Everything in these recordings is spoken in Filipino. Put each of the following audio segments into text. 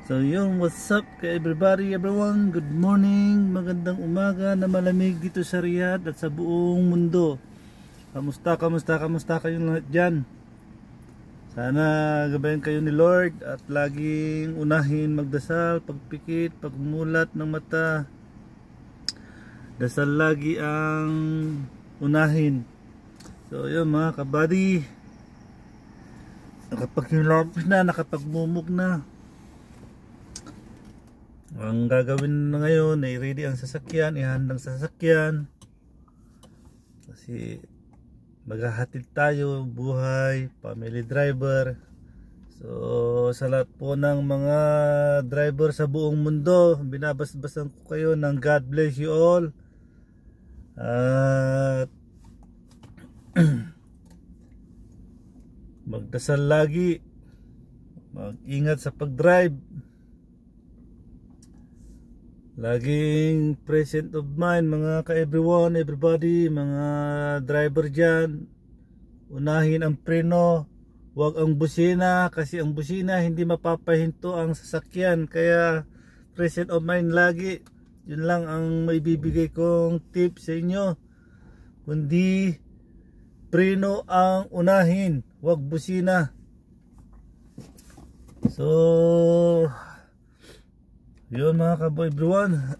So yun, what's up kay everybody, everyone? Good morning, magandang umaga na malamig dito sa Riyadh at sa buong mundo. Kamusta kayong lahat dyan? Sana gabayan kayo ni Lord at laging unahin magdasal, pagpikit, pagmulat ng mata. Dasal lagi ang unahin. So yun mga kabady, nakapagkilapis na, nakapagmumug na. Ang gagawin na ngayon ay ready ang sasakyan, ihandang sasakyan kasi maghahatid tayo, buhay, family driver. So sa lahat po ng mga driver sa buong mundo, binabasbasan ko kayo ng God bless you all. At magdasal lagi, mag-ingat sa pag-drive, laging present of mind mga ka-everyone, everybody, mga driver dyan. Unahin ang preno, huwag ang busina, kasi ang busina hindi mapapahinto ang sasakyan. Kaya present of mind lagi. Yun lang ang maibibigay kong tip sa inyo, kundi preno ang unahin, huwag busina. So yun mga kaboy everyone.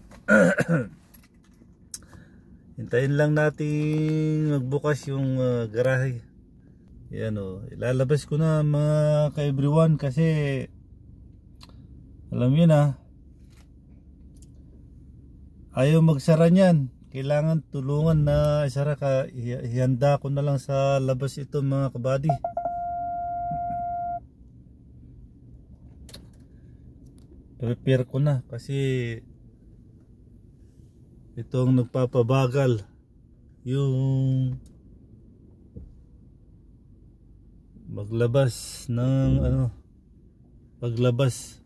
Hintayin lang natin magbukas yung garahe. Yan o, ilalabas ko na mga ka everyone kasi alam yun ayaw magsara nyan. Kailangan tulungan na isara ka. Ihanda ko na lang sa labas ito mga kabady. Prepare ko na kasi itong nagpapabagal yung maglabas ng paglabas.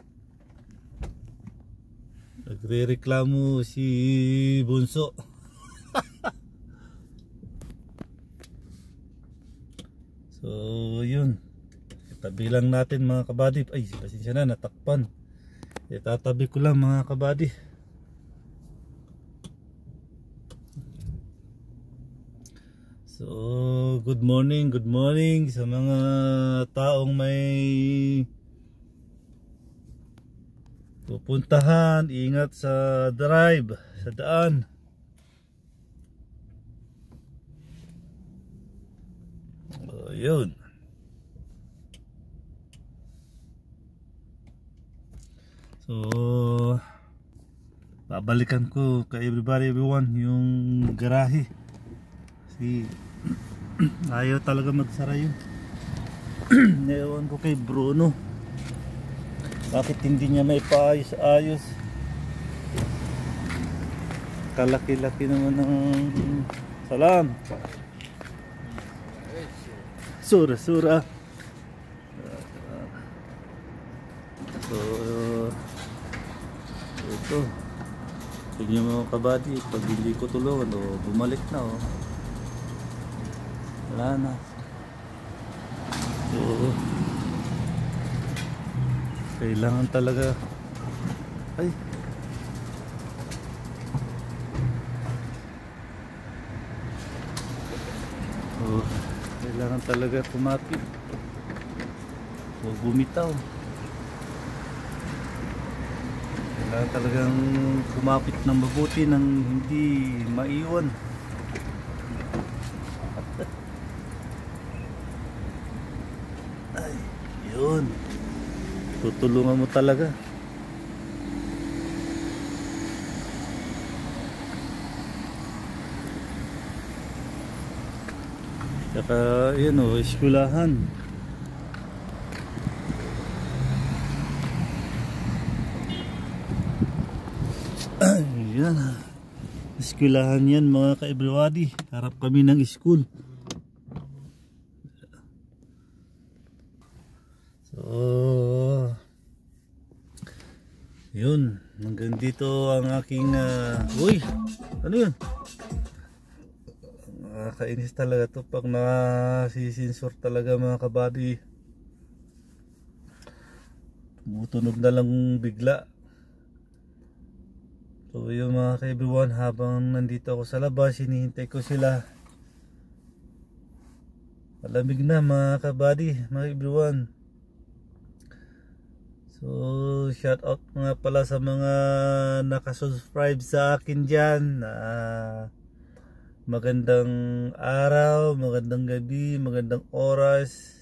Nagrereklamo si Bunso. So yun, itabi lang natin mga kabady. Ay pasensya na, natakpan. Itatabi ko lang mga kabady. So good morning sa mga taong may pupuntahan. Ingat sa drive, sa daan. Yun. So babalikan ko kay everyone yung garahe kasi ayaw talaga magsara yun. Ewan ko kay Bruno, bakit hindi niya may paayos-ayos. Kalaki-laki naman ng salam. Sura. So ito, tignan mo kabady, pag hindi ko tulungan bumalik na wala na. So kailangan talaga kailangan talaga kumapit o bumitaw. Kailangan talagang kumapit ng mabuti nang hindi maiwan. Ay, yun. Tutulungan mo talaga. Saka yun eskwelahan. Yan, eskwelahan yan mga ka-everybody. Harap kami ng school. So yun, hanggang dito ang aking uy, ano yun? Nakakainis talaga to pag nasisinsor talaga mga kabady. Tumutunog na lang bigla. So yung mga ka-everyone, habang nandito ako sa labas, hinihintay ko sila. Malamig na mga kabady, mga everyone. So shout out nga pala sa mga nakasubscribe sa akin dyan. Magandang araw, magandang gabi, magandang oras.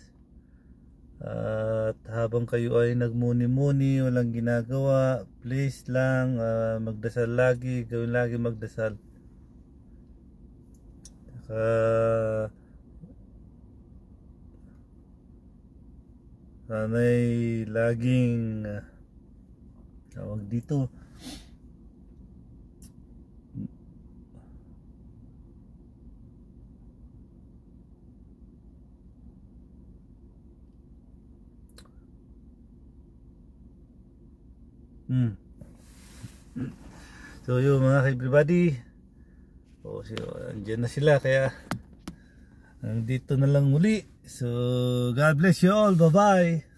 At habang kayo ay nagmuni-muni, walang ginagawa, please lang magdasal lagi, gawin lagi magdasal. Sana'y laging tawag dito, so yun mga everybody, so andyan na sila, kaya dito na lang muli. So God bless you all, bye bye.